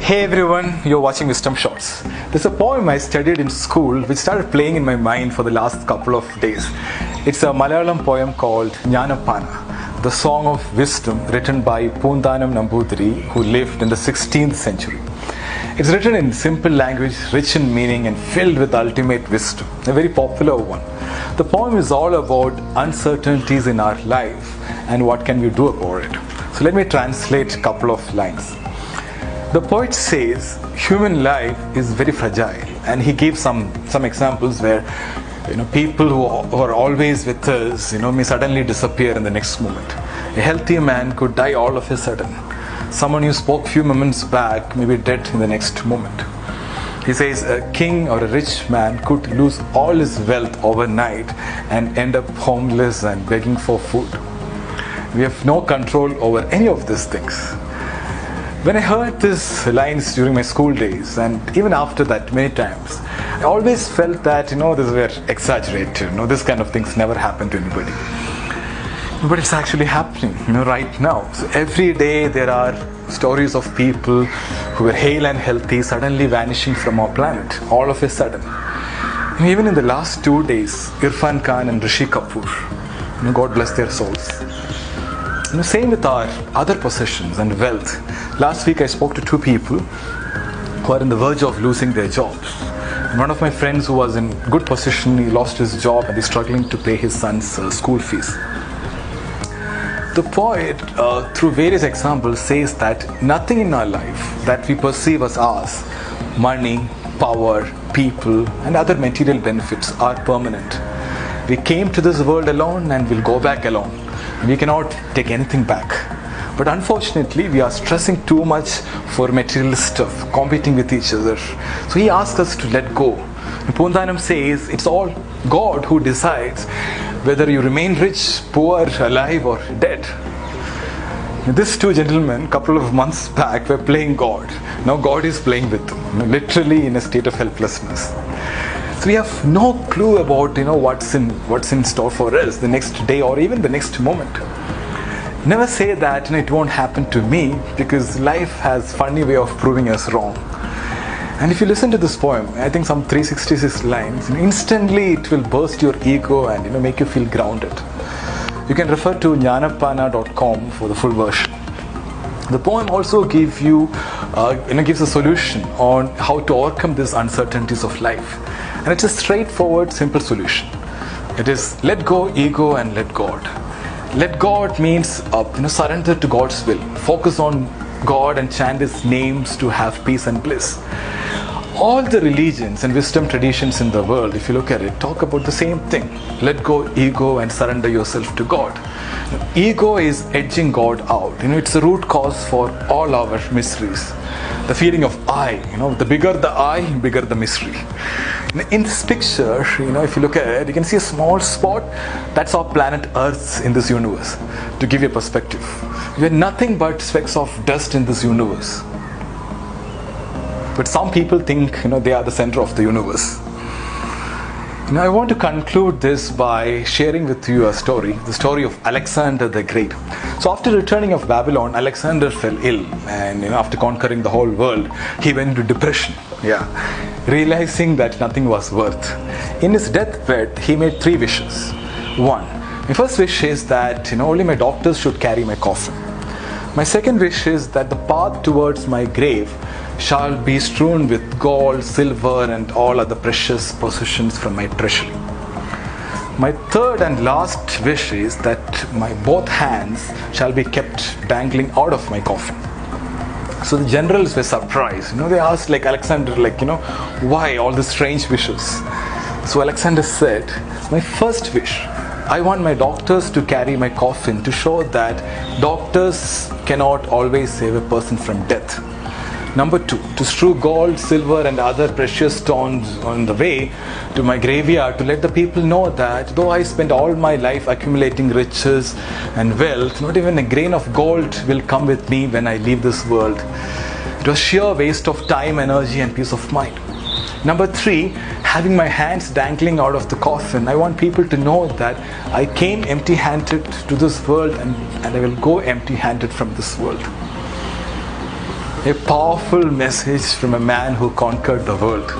Hey everyone, you're watching Wisdom Shots. There's a poem I studied in school which started playing in my mind for the last couple of days. It's a Malayalam poem called Jnanapana, the Song of Wisdom written by Poondanam Namboothiri, who lived in the 16th century. It's written in simple language, rich in meaning and filled with ultimate wisdom, a very popular one. The poem is all about uncertainties in our life and what can we do about it. So let me translate a couple of lines. The poet says human life is very fragile, and he gives some examples where people who are always with us may suddenly disappear in the next moment. A healthy man could die all of a sudden. Someone you spoke few moments back may be dead in the next moment. He says a king or a rich man could lose all his wealth overnight and end up homeless and begging for food. We have no control over any of these things. When I heard these lines during my school days, and even after that many times, I always felt that these were exaggerated. This kind of things never happen to anybody. But it's actually happening right now. So every day there are stories of people who were hale and healthy suddenly vanishing from our planet all of a sudden. And even in the last 2 days, Irfan Khan and Rishi Kapoor, God bless their souls. Same with our other possessions and wealth. Last week I spoke to 2 people who are on the verge of losing their jobs. And one of my friends who was in good position, he lost his job and is struggling to pay his son's school fees. The poet, through various examples, says that nothing in our life that we perceive as ours, money, power, people, and other material benefits are permanent. We came to this world alone and will go back alone. We cannot take anything back. But unfortunately, we are stressing too much for material stuff, competing with each other. So he asks us to let go. And Poondanam says it's all God who decides whether you remain rich, poor, alive or dead. These 2 gentlemen, a couple of months back, were playing God. Now God is playing with them, literally in a state of helplessness. So we have no clue about what's in store for us the next day or even the next moment. Never say that it won't happen to me, because life has funny way of proving us wrong. And if you listen to this poem, I think some 366 lines, instantly it will burst your ego and make you feel grounded. You can refer to jnanapana.com for the full version. The poem also gives a solution on how to overcome these uncertainties of life. And it's a straightforward, simple solution. It is let go ego and let God. Let God means surrender to God's will. Focus on God and chant His names to have peace and bliss. All the religions and wisdom traditions in the world, if you look at it, talk about the same thing. Let go ego and surrender yourself to God. Ego is edging God out. It's the root cause for all our miseries. The feeling of I, the bigger the I, bigger the mystery. In this picture, if you look at it, you can see a small spot. That's our planet Earth in this universe. To give you a perspective, we are nothing but specks of dust in this universe. But some people think they are the center of the universe. I want to conclude this by sharing with you a story, the story of Alexander the Great. So after returning of Babylon, Alexander fell ill, and after conquering the whole world, he went into depression. Realizing that nothing was worth. In his deathbed, he made 3 wishes. 1. My first wish is that only my doctors should carry my coffin. My second wish is that the path towards my grave shall be strewn with gold, silver and all other precious possessions from my treasury. My third and last wish is that my both hands shall be kept dangling out of my coffin. So the generals were surprised. They asked Alexander, why all these strange wishes? So Alexander said, my first wish, I want my doctors to carry my coffin to show that doctors cannot always save a person from death. Number 2, to strew gold, silver and other precious stones on the way to my graveyard to let the people know that though I spent all my life accumulating riches and wealth, not even a grain of gold will come with me when I leave this world. It was sheer waste of time, energy and peace of mind. Number 3, having my hands dangling out of the coffin, I want people to know that I came empty-handed to this world and I will go empty-handed from this world. A powerful message from a man who conquered the world.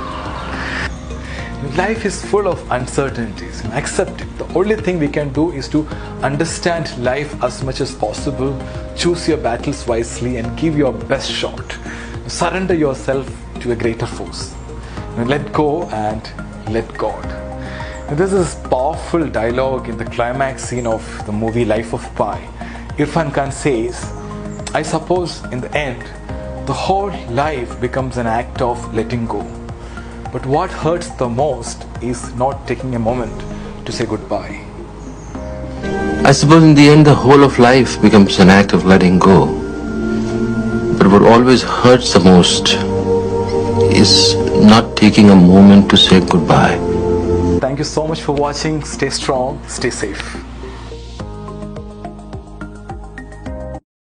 Life is full of uncertainties. Accept it. The only thing we can do is to understand life as much as possible, choose your battles wisely, and give your best shot. Surrender yourself to a greater force. Let go and let God. This is powerful dialogue in the climax scene of the movie Life of Pi. Irfan Khan says, I suppose in the end, the whole life becomes an act of letting go. But what hurts the most is not taking a moment to say goodbye. I suppose in the end the whole of life becomes an act of letting go. But what always hurts the most is not taking a moment to say goodbye. Thank you so much for watching. Stay strong, stay safe.